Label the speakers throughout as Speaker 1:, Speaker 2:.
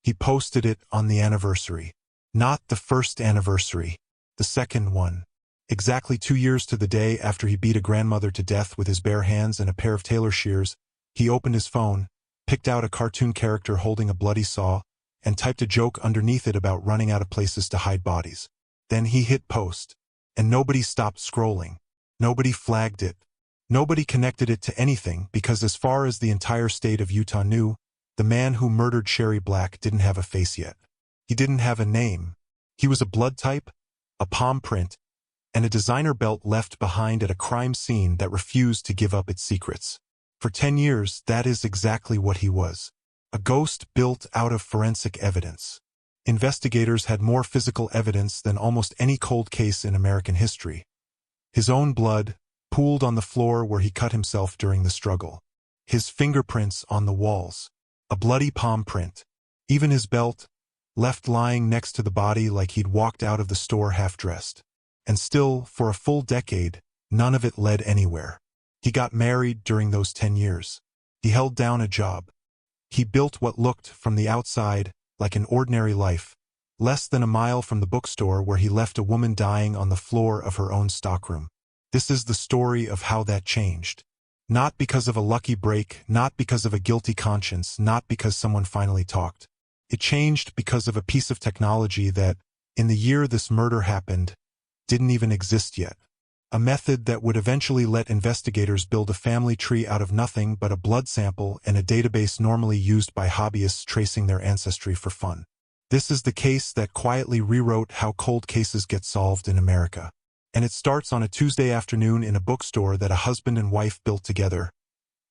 Speaker 1: He posted it on the anniversary. Not the first anniversary, the second one. Exactly 2 years to the day after he beat a grandmother to death with his bare hands and a pair of tailor shears, he opened his phone, picked out a cartoon character holding a bloody saw, and typed a joke underneath it about running out of places to hide bodies. Then he hit post. And nobody stopped scrolling. Nobody flagged it. Nobody connected it to anything because as far as the entire state of Utah knew, the man who murdered Sherry Black didn't have a face yet. He didn't have a name. He was a blood type, a palm print, and a designer belt left behind at a crime scene that refused to give up its secrets. For 10 years, that is exactly what he was. A ghost built out of forensic evidence. Investigators had more physical evidence than almost any cold case in American history. His own blood, pooled on the floor where he cut himself during the struggle. His fingerprints on the walls. A bloody palm print. Even his belt, left lying next to the body like he'd walked out of the store half-dressed. And still, for a full decade, none of it led anywhere. He got married during those 10 years. He held down a job. He built what looked, from the outside, like an ordinary life, less than a mile from the bookstore where he left a woman dying on the floor of her own stockroom. This is the story of how that changed. Not because of a lucky break, not because of a guilty conscience, not because someone finally talked. It changed because of a piece of technology that, in the year this murder happened, didn't even exist yet. A method that would eventually let investigators build a family tree out of nothing but a blood sample and a database normally used by hobbyists tracing their ancestry for fun. This is the case that quietly rewrote how cold cases get solved in America. And it starts on a Tuesday afternoon in a bookstore that a husband and wife built together,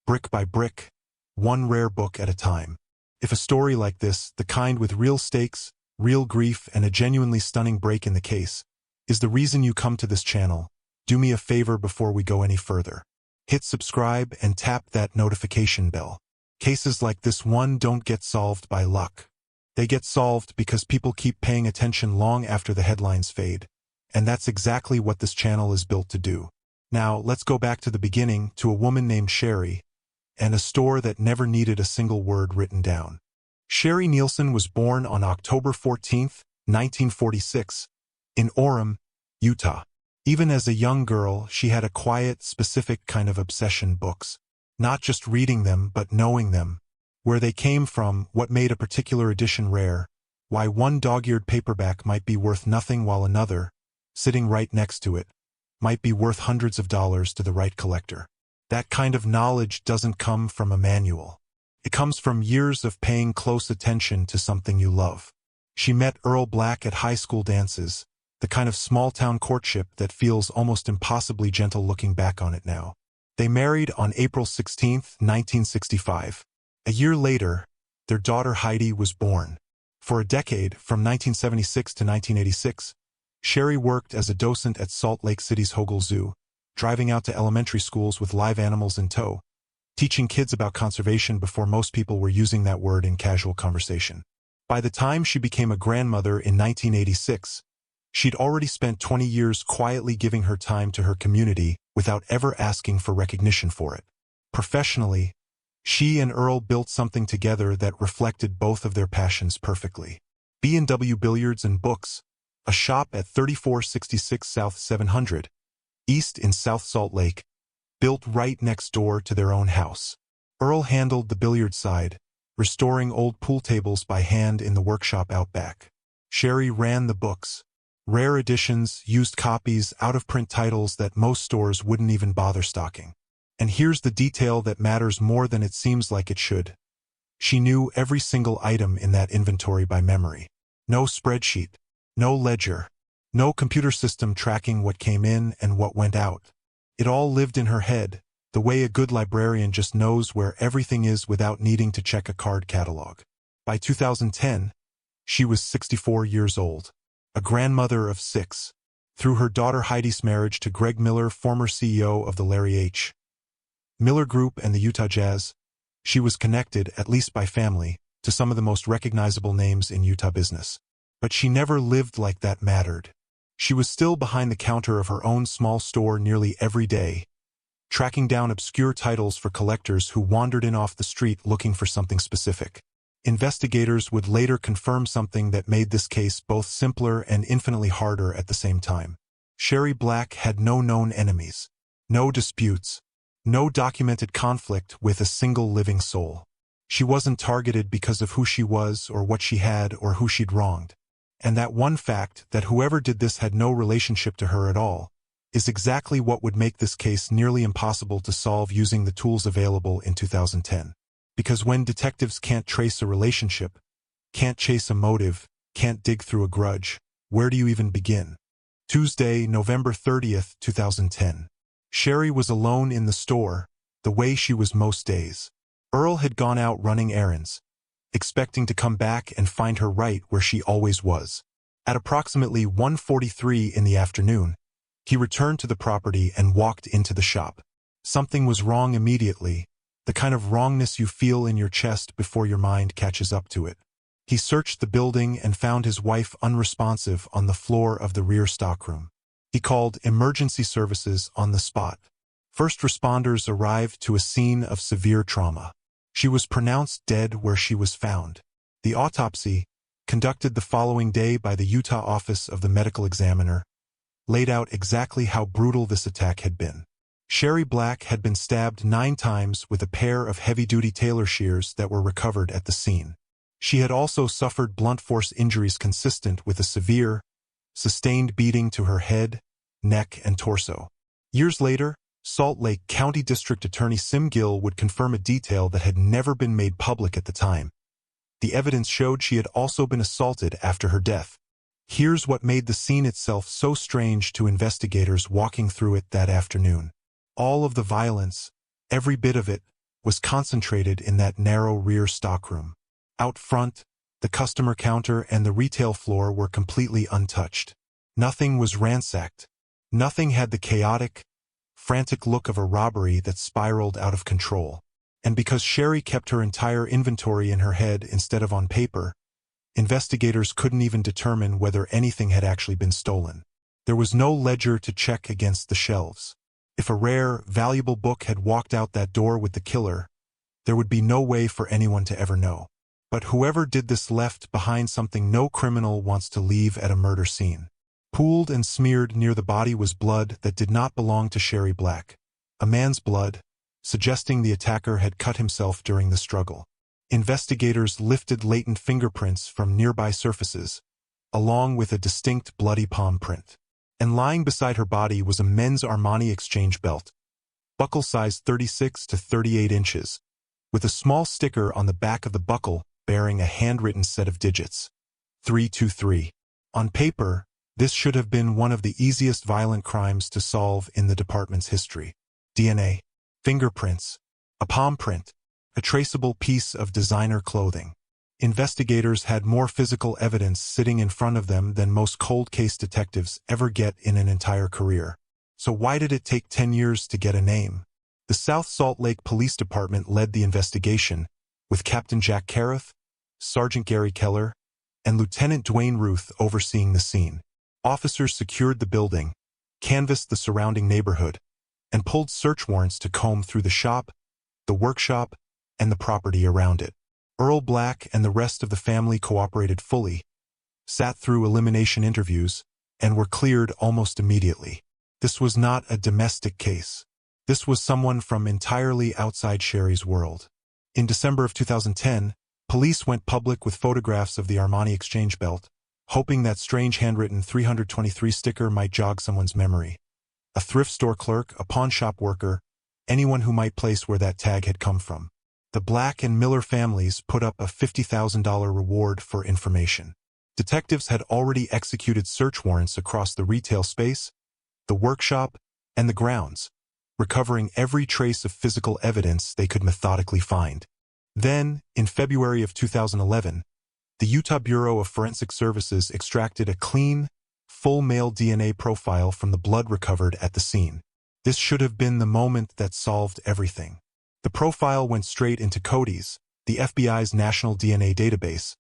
Speaker 1: brick by brick, one rare book at a time. If a story like this, the kind with real stakes, real grief, and a genuinely stunning break in the case, is the reason you come to this channel, do me a favor before we go any further. Hit subscribe and tap that notification bell. Cases like this one don't get solved by luck. They get solved because people keep paying attention long after the headlines fade. And that's exactly what this channel is built to do. Now, let's go back to the beginning, to a woman named Sherry, and a store that never needed a single word written down. Sherry Nielsen was born on October 14, 1946, in Orem, Utah. Even as a young girl, she had a quiet, specific kind of obsession: books. Not just reading them, but knowing them. Where they came from, what made a particular edition rare, why one dog-eared paperback might be worth nothing while another, sitting right next to it, might be worth hundreds of dollars to the right collector. That kind of knowledge doesn't come from a manual. It comes from years of paying close attention to something you love. She met Earl Black at high school dances, the kind of small-town courtship that feels almost impossibly gentle looking back on it now. They married on April 16, 1965. A year later, their daughter Heidi was born. For a decade, from 1976 to 1986, Sherry worked as a docent at Salt Lake City's Hogle Zoo, driving out to elementary schools with live animals in tow, teaching kids about conservation before most people were using that word in casual conversation. By the time she became a grandmother in 1986, she'd already spent 20 years quietly giving her time to her community without ever asking for recognition for it. Professionally, she and Earl built something together that reflected both of their passions perfectly. B&W Billiards and Books, a shop at 3466 South 700, East in South Salt Lake, built right next door to their own house. Earl handled the billiard side, restoring old pool tables by hand in the workshop out back. Sherry ran the books. Rare editions, used copies, out-of-print titles that most stores wouldn't even bother stocking. And here's the detail that matters more than it seems like it should. She knew every single item in that inventory by memory. No spreadsheet, no ledger, no computer system tracking what came in and what went out. It all lived in her head, the way a good librarian just knows where everything is without needing to check a card catalog. By 2010, she was 64 years old, a grandmother of 6. Through her daughter Heidi's marriage to Greg Miller, former CEO of the Larry H. Miller Group and the Utah Jazz, she was connected, at least by family, to some of the most recognizable names in Utah business. But she never lived like that mattered. She was still behind the counter of her own small store nearly every day, tracking down obscure titles for collectors who wandered in off the street looking for something specific. Investigators would later confirm something that made this case both simpler and infinitely harder at the same time. Sherry Black had no known enemies, no disputes, no documented conflict with a single living soul. She wasn't targeted because of who she was or what she had or who she'd wronged. And that one fact, that whoever did this had no relationship to her at all, is exactly what would make this case nearly impossible to solve using the tools available in 2010. Because when detectives can't trace a relationship, can't chase a motive, can't dig through a grudge, where do you even begin? Tuesday, November 30th, 2010. Sherry was alone in the store, the way she was most days. Earl had gone out running errands, expecting to come back and find her right where she always was. At approximately 1:43 in the afternoon, he returned to the property and walked into the shop. Something was wrong immediately, the kind of wrongness you feel in your chest before your mind catches up to it. He searched the building and found his wife unresponsive on the floor of the rear stockroom. He called emergency services on the spot. First responders arrived to a scene of severe trauma. She was pronounced dead where she was found. The autopsy, conducted the following day by the Utah Office of the Medical Examiner, laid out exactly how brutal this attack had been. Sherry Black had been stabbed 9 times with a pair of heavy-duty tailor shears that were recovered at the scene. She had also suffered blunt force injuries consistent with a severe, sustained beating to her head, neck, and torso. Years later, Salt Lake County District Attorney Sim Gill would confirm a detail that had never been made public at the time. The evidence showed she had also been assaulted after her death. Here's what made the scene itself so strange to investigators walking through it that afternoon. All of the violence, every bit of it, was concentrated in that narrow rear stockroom. Out front, the customer counter and the retail floor were completely untouched. Nothing was ransacked. Nothing had the chaotic, frantic look of a robbery that spiraled out of control. And because Sherry kept her entire inventory in her head instead of on paper, investigators couldn't even determine whether anything had actually been stolen. There was no ledger to check against the shelves. If a rare, valuable book had walked out that door with the killer, there would be no way for anyone to ever know. But whoever did this left behind something no criminal wants to leave at a murder scene. Pooled and smeared near the body was blood that did not belong to Sherry Black. A man's blood, suggesting the attacker had cut himself during the struggle. Investigators lifted latent fingerprints from nearby surfaces, along with a distinct bloody palm print. And lying beside her body was a men's Armani exchange belt, buckle size 36 to 38 inches, with a small sticker on the back of the buckle bearing a handwritten set of digits. 323. On paper, this should have been one of the easiest violent crimes to solve in the department's history. DNA, fingerprints, a palm print, a traceable piece of designer clothing. Investigators had more physical evidence sitting in front of them than most cold case detectives ever get in an entire career. So why did it take 10 years to get a name? The South Salt Lake Police Department led the investigation, with Captain Jack Carruth, Sergeant Gary Keller, and Lieutenant Dwayne Ruth overseeing the scene. Officers secured the building, canvassed the surrounding neighborhood, and pulled search warrants to comb through the shop, the workshop, and the property around it. Earl Black and the rest of the family cooperated fully, sat through elimination interviews, and were cleared almost immediately. This was not a domestic case. This was someone from entirely outside Sherry's world. In December of 2010, police went public with photographs of the Armani exchange belt, hoping that strange handwritten 323 sticker might jog someone's memory. A thrift store clerk, a pawn shop worker, anyone who might place where that tag had come from. The Black and Miller families put up a $50,000 reward for information. Detectives had already executed search warrants across the retail space, the workshop, and the grounds, recovering every trace of physical evidence they could methodically find. Then, in February of 2011, the Utah Bureau of Forensic Services extracted a clean, full male DNA profile from the blood recovered at the scene. This should have been the moment that solved everything. The profile went straight into CODIS, the FBI's national DNA database,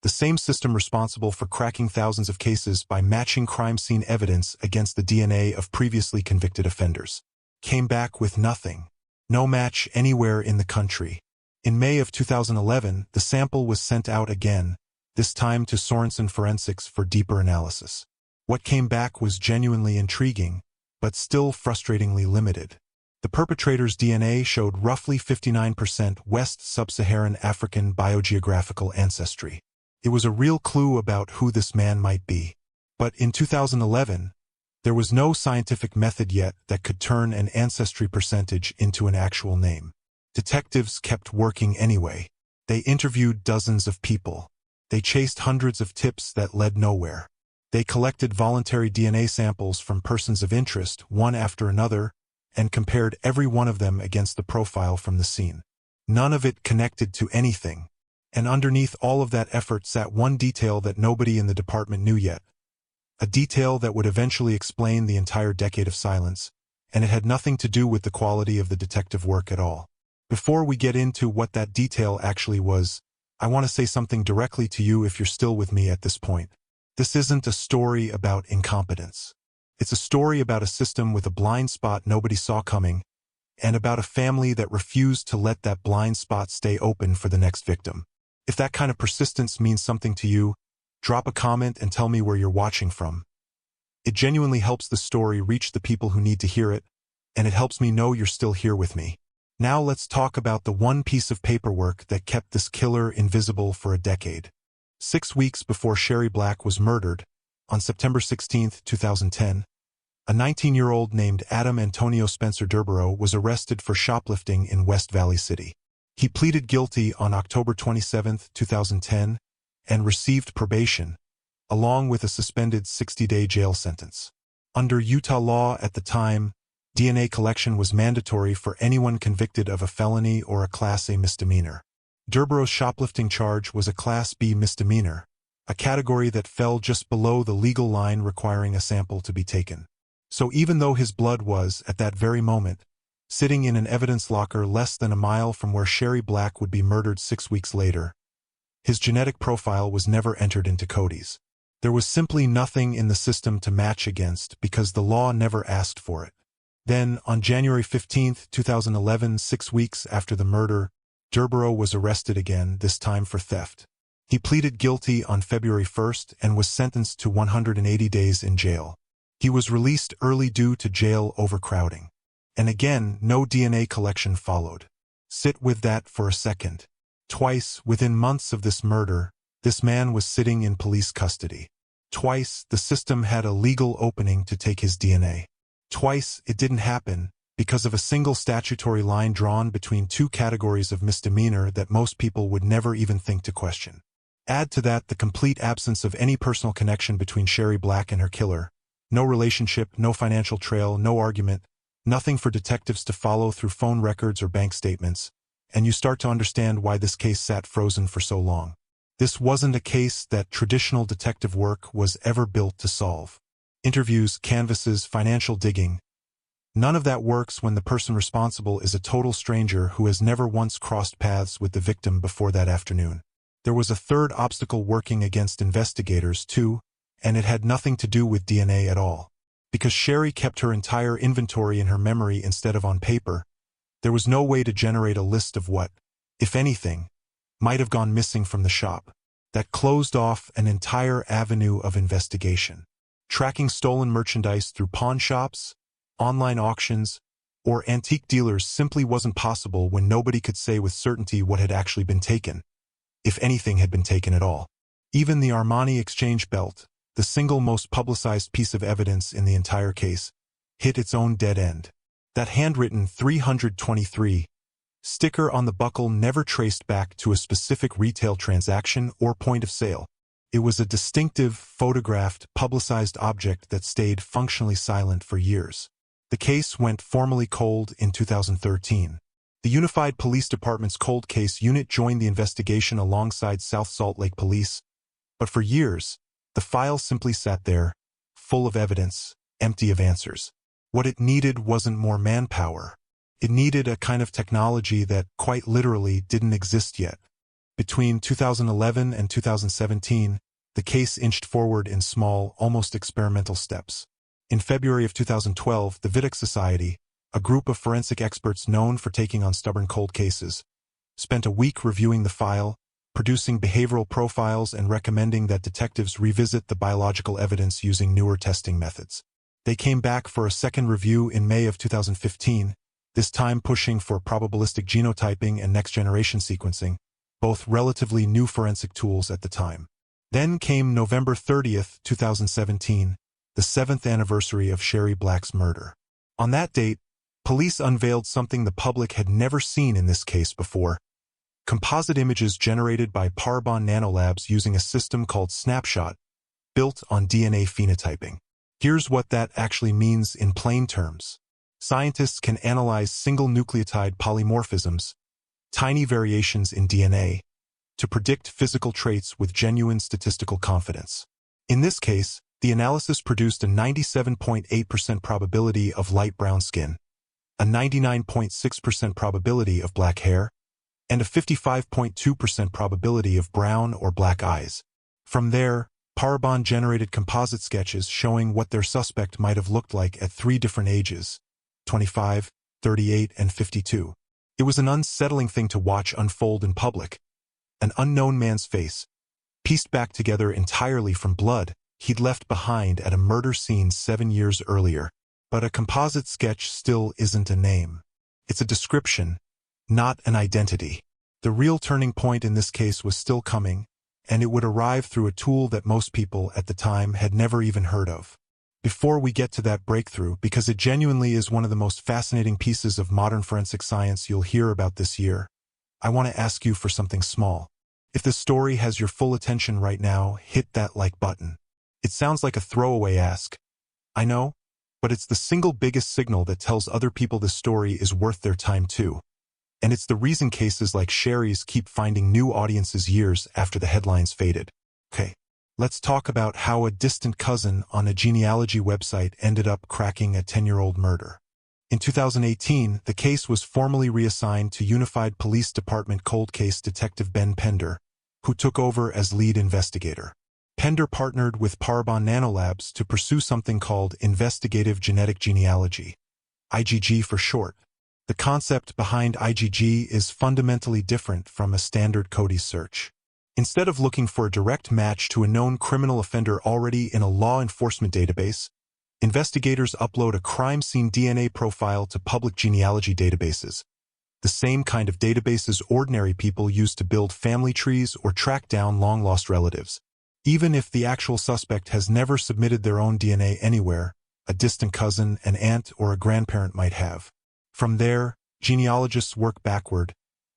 Speaker 1: the same system responsible for cracking thousands of cases by matching crime scene evidence against the DNA of previously convicted offenders. Came back with nothing. No match anywhere in the country. In May of 2011, the sample was sent out again, this time to Sorensen Forensics for deeper analysis. What came back was genuinely intriguing, but still frustratingly limited. The perpetrator's DNA showed roughly 59% West Sub-Saharan African biogeographical ancestry. It was a real clue about who this man might be. But in 2011, there was no scientific method yet that could turn an ancestry percentage into an actual name. Detectives kept working anyway. They interviewed dozens of people. They chased hundreds of tips that led nowhere. They collected voluntary DNA samples from persons of interest, one after another, and compared every one of them against the profile from the scene. None of it connected to anything. And underneath all of that effort sat one detail that nobody in the department knew yet. A detail that would eventually explain the entire decade of silence, and it had nothing to do with the quality of the detective work at all. Before we get into what that detail actually was, I want to say something directly to you if you're still with me at this point. This isn't a story about incompetence. It's a story about a system with a blind spot nobody saw coming, and about a family that refused to let that blind spot stay open for the next victim. If that kind of persistence means something to you, drop a comment and tell me where you're watching from. It genuinely helps the story reach the people who need to hear it, and it helps me know you're still here with me. Now let's talk about the one piece of paperwork that kept this killer invisible for a decade. 6 weeks before Sherry Black was murdered, on September 16, 2010, a 19-year-old named Adam Antonio Spencer Durborough was arrested for shoplifting in West Valley City. He pleaded guilty on October 27, 2010, and received probation, along with a suspended 60-day jail sentence. Under Utah law at the time, DNA collection was mandatory for anyone convicted of a felony or a Class A misdemeanor. Durborough's shoplifting charge was a Class B misdemeanor, a category that fell just below the legal line requiring a sample to be taken. So even though his blood was, at that very moment, sitting in an evidence locker less than a mile from where Sherry Black would be murdered 6 weeks later, his genetic profile was never entered into CODIS. There was simply nothing in the system to match against because the law never asked for it. Then, on January 15, 2011, 6 weeks after the murder, Durborough was arrested again, this time for theft. He pleaded guilty on February 1st and was sentenced to 180 days in jail. He was released early due to jail overcrowding. And again, no DNA collection followed. Sit with that for a second. Twice, within months of this murder, this man was sitting in police custody. Twice, the system had a legal opening to take his DNA. Twice, it didn't happen because of a single statutory line drawn between two categories of misdemeanor that most people would never even think to question. Add to that the complete absence of any personal connection between Sherry Black and her killer. No relationship, no financial trail, no argument, nothing for detectives to follow through phone records or bank statements, and you start to understand why this case sat frozen for so long. This wasn't a case that traditional detective work was ever built to solve. Interviews, canvases, financial digging. None of that works when the person responsible is a total stranger who has never once crossed paths with the victim before that afternoon. There was a third obstacle working against investigators, too, and it had nothing to do with DNA at all. Because Sherry kept her entire inventory in her memory instead of on paper, there was no way to generate a list of what, if anything, might have gone missing from the shop. That closed off an entire avenue of investigation. Tracking stolen merchandise through pawn shops, online auctions, or antique dealers simply wasn't possible when nobody could say with certainty what had actually been taken, if anything had been taken at all. Even the Armani exchange belt, the single most publicized piece of evidence in the entire case, hit its own dead end. That handwritten 323 sticker on the buckle never traced back to a specific retail transaction or point of sale. It was a distinctive, photographed, publicized object that stayed functionally silent for years. The case went formally cold in 2013. The Unified Police Department's Cold Case Unit joined the investigation alongside South Salt Lake Police, but for years, the file simply sat there, full of evidence, empty of answers. What it needed wasn't more manpower. It needed a kind of technology that, quite literally, didn't exist yet. Between 2011 and 2017, the case inched forward in small, almost experimental steps. In February of 2012, the Vidic Society, a group of forensic experts known for taking on stubborn cold cases, spent a week reviewing the file, producing behavioral profiles and recommending that detectives revisit the biological evidence using newer testing methods. They came back for a second review in May of 2015, this time pushing for probabilistic genotyping and next-generation sequencing, both relatively new forensic tools at the time. Then came November 30th, 2017, the 7th anniversary of Sherry Black's murder. On that date, police unveiled something the public had never seen in this case before: composite images generated by Parabon Nanolabs using a system called Snapshot, built on DNA phenotyping. Here's what that actually means in plain terms. Scientists can analyze single nucleotide polymorphisms, tiny variations in DNA, to predict physical traits with genuine statistical confidence. In this case, the analysis produced a 97.8% probability of light brown skin, a 99.6% probability of black hair, and a 55.2% probability of brown or black eyes. From there, Parabon generated composite sketches showing what their suspect might have looked like at 3 different ages: 25, 38, and 52. It was an unsettling thing to watch unfold in public. An unknown man's face, pieced back together entirely from blood he'd left behind at a murder scene 7 years earlier. But a composite sketch still isn't a name. It's a description, not an identity. The real turning point in this case was still coming, and it would arrive through a tool that most people at the time had never even heard of. Before we get to that breakthrough, because it genuinely is one of the most fascinating pieces of modern forensic science you'll hear about this year, I want to ask you for something small. If this story has your full attention right now, hit that like button. It sounds like a throwaway ask, I know, but it's the single biggest signal that tells other people this story is worth their time too. And it's the reason cases like Sherry's keep finding new audiences years after the headlines faded. Okay, let's talk about how a distant cousin on a genealogy website ended up cracking a 10-year-old murder. In 2018, the case was formally reassigned to Unified Police Department cold case detective Ben Pender, who took over as lead investigator. Pender partnered with Parabon Nanolabs to pursue something called investigative genetic genealogy, IgG for short. The concept behind IgG is fundamentally different from a standard CODIS search. Instead of looking for a direct match to a known criminal offender already in a law enforcement database, investigators upload a crime scene DNA profile to public genealogy databases, the same kind of databases ordinary people use to build family trees or track down long-lost relatives. Even if the actual suspect has never submitted their own DNA anywhere, a distant cousin, an aunt, or a grandparent might have. From there, genealogists work backward,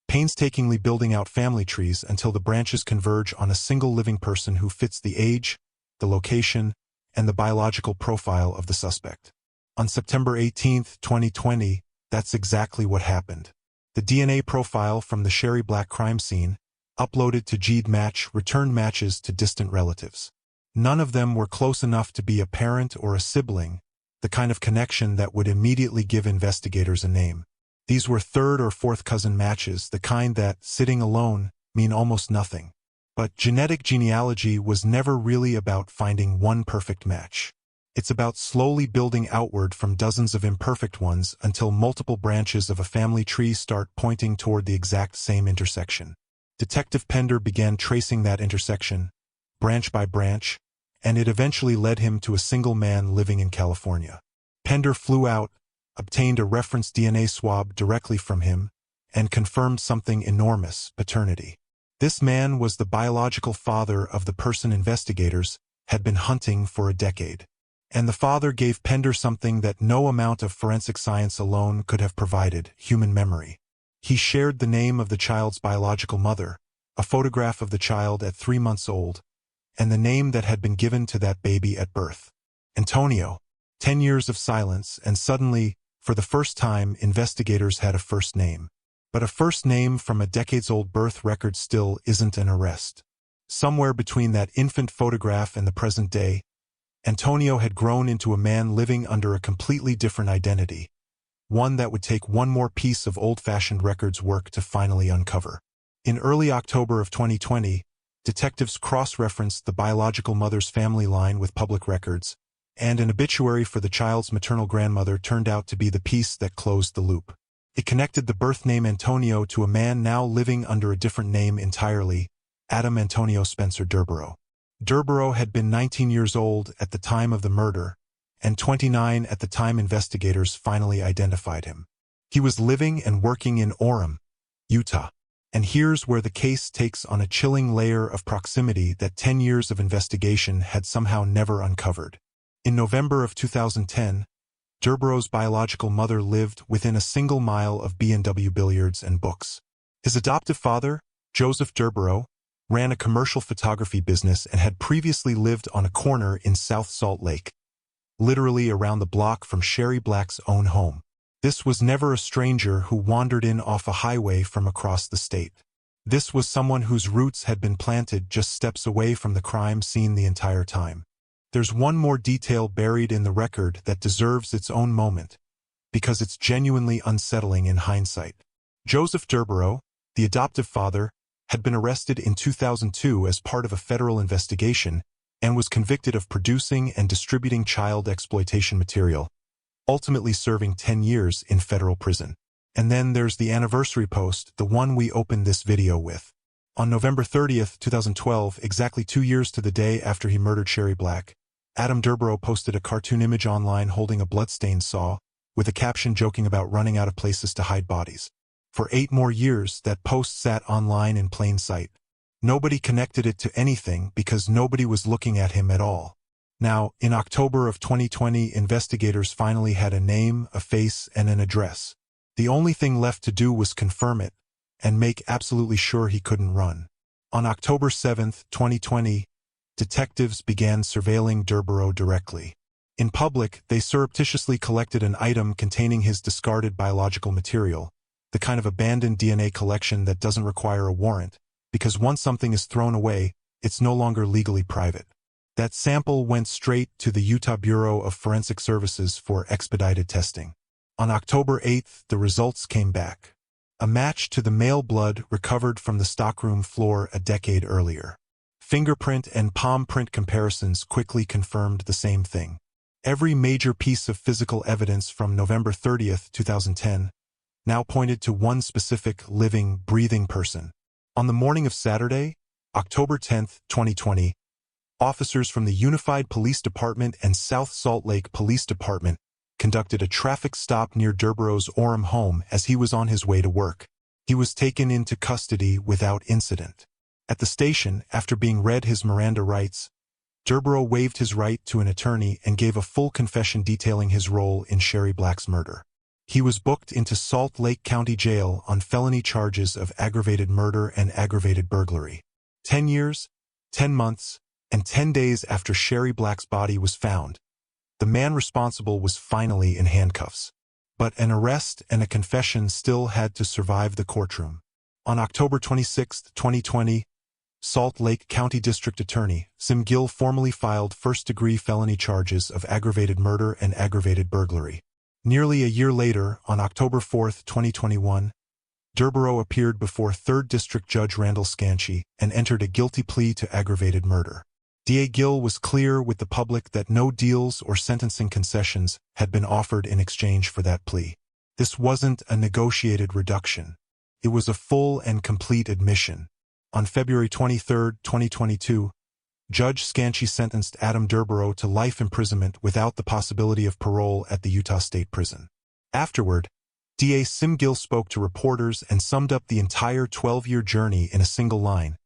Speaker 1: painstakingly building out family trees until the branches converge on a single living person who fits the age, the location, and the biological profile of the suspect. On September 18, 2020, that's exactly what happened. The DNA profile from the Sherry Black crime scene, uploaded to GEDmatch, returned matches to distant relatives. None of them were close enough to be a parent or a sibling, the kind of connection that would immediately give investigators a name. These were third or fourth cousin matches, the kind that, sitting alone, mean almost nothing. But genetic genealogy was never really about finding one perfect match. It's about slowly building outward from dozens of imperfect ones until multiple branches of a family tree start pointing toward the exact same intersection. Detective Pender began tracing that intersection, branch by branch, and it eventually led him to a single man living in California. Pender flew out, obtained a reference DNA swab directly from him, and confirmed something enormous: paternity. This man was the biological father of the person investigators had been hunting for a decade. And the father gave Pender something that no amount of forensic science alone could have provided: human memory. He shared the name of the child's biological mother, a photograph of the child at 3 months old, and the name that had been given to that baby at birth: Antonio. 10 years of silence, and suddenly, for the first time, investigators had a first name. But a first name from a decades-old birth record still isn't an arrest. Somewhere between that infant photograph and the present day, Antonio had grown into a man living under a completely different identity, one that would take one more piece of old-fashioned records work to finally uncover. In early October of 2020, detectives cross-referenced the biological mother's family line with public records, and an obituary for the child's maternal grandmother turned out to be the piece that closed the loop. It connected the birth name Antonio to a man now living under a different name entirely, Adam Antonio Spencer Durborough. Durborough had been 19 years old at the time of the murder, and 29 at the time investigators finally identified him. He was living and working in Orem, Utah. And here's where the case takes on a chilling layer of proximity that 10 years of investigation had somehow never uncovered. In November of 2010, Durborough's biological mother lived within a single mile of B&W Billiards and Books. His adoptive father, Joseph Durborough, ran a commercial photography business and had previously lived on a corner in South Salt Lake, literally around the block from Sherry Black's own home. This was never a stranger who wandered in off a highway from across the state. This was someone whose roots had been planted just steps away from the crime scene the entire time. There's one more detail buried in the record that deserves its own moment, because it's genuinely unsettling in hindsight. Joseph Durborough, the adoptive father, had been arrested in 2002 as part of a federal investigation and was convicted of producing and distributing child exploitation material, ultimately serving 10 years in federal prison. And then there's the anniversary post, the one we opened this video with. On November 30th, 2012, exactly 2 years to the day after he murdered Sherry Black, Adam Durborough posted a cartoon image online holding a bloodstained saw, with a caption joking about running out of places to hide bodies. For 8 more years, that post sat online in plain sight. Nobody connected it to anything because nobody was looking at him at all. Now, in October of 2020, investigators finally had a name, a face, and an address. The only thing left to do was confirm it, and make absolutely sure he couldn't run. On October 7, 2020, detectives began surveilling Durborough directly. In public, they surreptitiously collected an item containing his discarded biological material, the kind of abandoned DNA collection that doesn't require a warrant, because once something is thrown away, it's no longer legally private. That sample went straight to the Utah Bureau of Forensic Services for expedited testing. On October 8, the results came back. A match to the male blood recovered from the stockroom floor a decade earlier. Fingerprint and palm print comparisons quickly confirmed the same thing. Every major piece of physical evidence from November 30, 2010, now pointed to one specific living, breathing person. On the morning of Saturday, October 10, 2020, officers from the Unified Police Department and South Salt Lake Police Department conducted a traffic stop near Durborough's Orem home as he was on his way to work. He was taken into custody without incident. At the station, after being read his Miranda rights, Durborough waived his right to an attorney and gave a full confession detailing his role in Sherry Black's murder. He was booked into Salt Lake County Jail on felony charges of aggravated murder and aggravated burglary. 10 years, 10 months, and 10 days after Sherry Black's body was found, the man responsible was finally in handcuffs. But an arrest and a confession still had to survive the courtroom. On October 26, 2020, Salt Lake County District Attorney Sim Gill formally filed first-degree felony charges of aggravated murder and aggravated burglary. Nearly a year later, on October 4, 2021, Durborough appeared before 3rd District Judge Randall Scanchi and entered a guilty plea to aggravated murder. D.A. Gill was clear with the public that no deals or sentencing concessions had been offered in exchange for that plea. This wasn't a negotiated reduction. It was a full and complete admission. On February 23, 2022, Judge Scanchi sentenced Adam Durborough to life imprisonment without the possibility of parole at the Utah State Prison. Afterward, D.A. Sim Gill spoke to reporters and summed up the entire 12-year journey in a single line,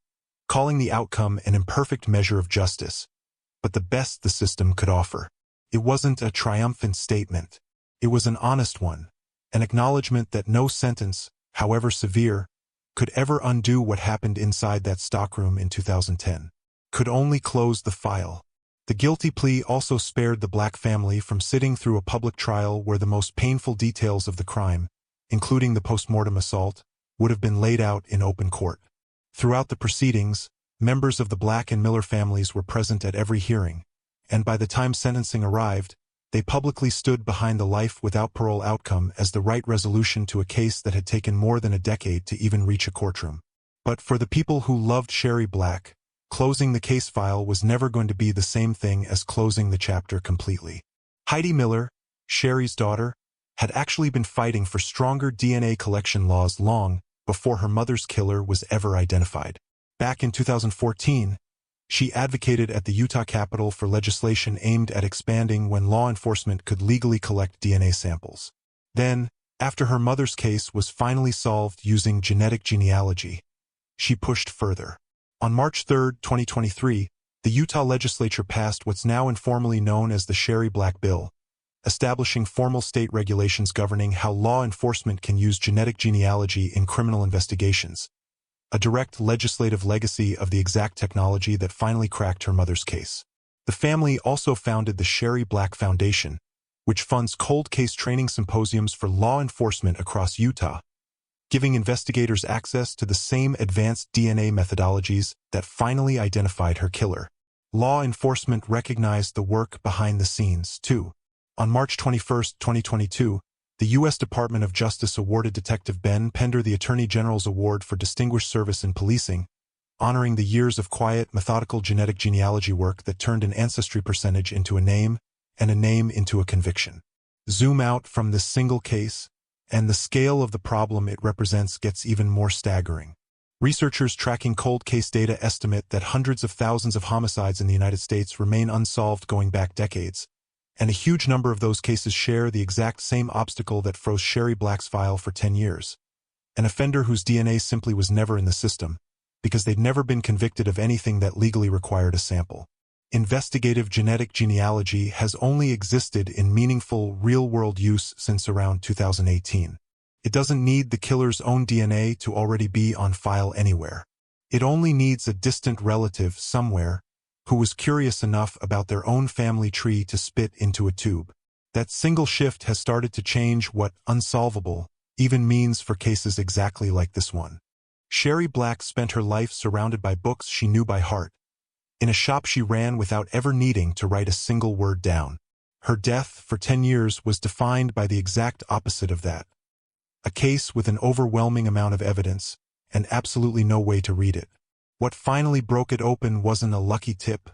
Speaker 1: calling the outcome an imperfect measure of justice, but the best the system could offer. It wasn't a triumphant statement. It was an honest one, an acknowledgement that no sentence, however severe, could ever undo what happened inside that stockroom in 2010. Could only close the file. The guilty plea also spared the Black family from sitting through a public trial where the most painful details of the crime, including the post-mortem assault, would have been laid out in open court. Throughout the proceedings, members of the Black and Miller families were present at every hearing, and by the time sentencing arrived, they publicly stood behind the life without parole outcome as the right resolution to a case that had taken more than a decade to even reach a courtroom. But for the people who loved Sherry Black, closing the case file was never going to be the same thing as closing the chapter completely. Heidi Miller, Sherry's daughter, had actually been fighting for stronger DNA collection laws long before her mother's killer was ever identified. Back in 2014, she advocated at the Utah Capitol for legislation aimed at expanding when law enforcement could legally collect DNA samples. Then, after her mother's case was finally solved using genetic genealogy, she pushed further. On March 3, 2023, the Utah legislature passed what's now informally known as the Sherry Black Bill, establishing formal state regulations governing how law enforcement can use genetic genealogy in criminal investigations, a direct legislative legacy of the exact technology that finally cracked her mother's case. The family also founded the Sherry Black Foundation, which funds cold case training symposiums for law enforcement across Utah, giving investigators access to the same advanced DNA methodologies that finally identified her killer. Law enforcement recognized the work behind the scenes, too. On March 21, 2022, the U.S. Department of Justice awarded Detective Ben Pender the Attorney General's Award for Distinguished Service in Policing, honoring the years of quiet, methodical genetic genealogy work that turned an ancestry percentage into a name and a name into a conviction. Zoom out from this single case, and the scale of the problem it represents gets even more staggering. Researchers tracking cold case data estimate that hundreds of thousands of homicides in the United States remain unsolved going back decades, and a huge number of those cases share the exact same obstacle that froze Sherry Black's file for 10 years. An offender whose DNA simply was never in the system, because they'd never been convicted of anything that legally required a sample. Investigative genetic genealogy has only existed in meaningful, real-world use since around 2018. It doesn't need the killer's own DNA to already be on file anywhere. It only needs a distant relative somewhere who was curious enough about their own family tree to spit into a tube. That single shift has started to change what unsolvable even means for cases exactly like this one. Sherry Black spent her life surrounded by books she knew by heart, in a shop she ran without ever needing to write a single word down. Her death for 10 years was defined by the exact opposite of that. A case with an overwhelming amount of evidence and absolutely no way to read it. What finally broke it open wasn't a lucky tip,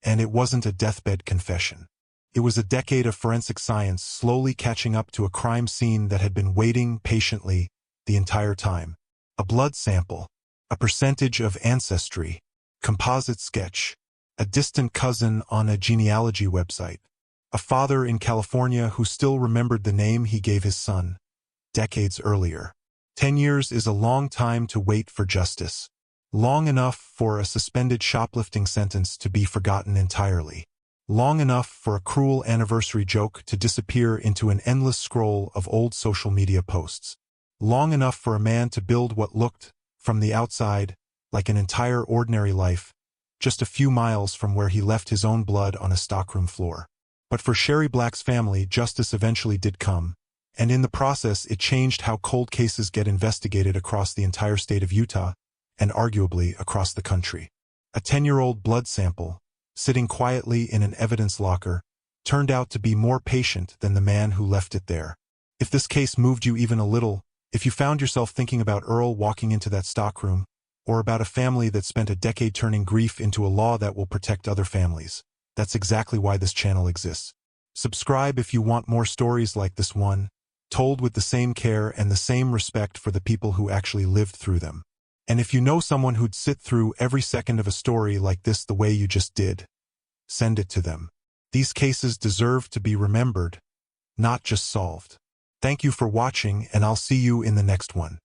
Speaker 1: and it wasn't a deathbed confession. It was a decade of forensic science slowly catching up to a crime scene that had been waiting patiently the entire time. A blood sample, a percentage of ancestry, composite sketch, a distant cousin on a genealogy website, a father in California who still remembered the name he gave his son decades earlier. 10 years is a long time to wait for justice. Long enough for a suspended shoplifting sentence to be forgotten entirely. Long enough for a cruel anniversary joke to disappear into an endless scroll of old social media posts. Long enough for a man to build what looked, from the outside, like an entire ordinary life, just a few miles from where he left his own blood on a stockroom floor. But for Sherry Black's family, justice eventually did come, and in the process it changed how cold cases get investigated across the entire state of Utah, and arguably across the country. A 10-year-old blood sample, sitting quietly in an evidence locker, turned out to be more patient than the man who left it there. If this case moved you even a little, if you found yourself thinking about Earl walking into that stockroom, or about a family that spent a decade turning grief into a law that will protect other families, that's exactly why this channel exists. Subscribe if you want more stories like this one, told with the same care and the same respect for the people who actually lived through them. And if you know someone who'd sit through every second of a story like this the way you just did, send it to them. These cases deserve to be remembered, not just solved. Thank you for watching, and I'll see you in the next one.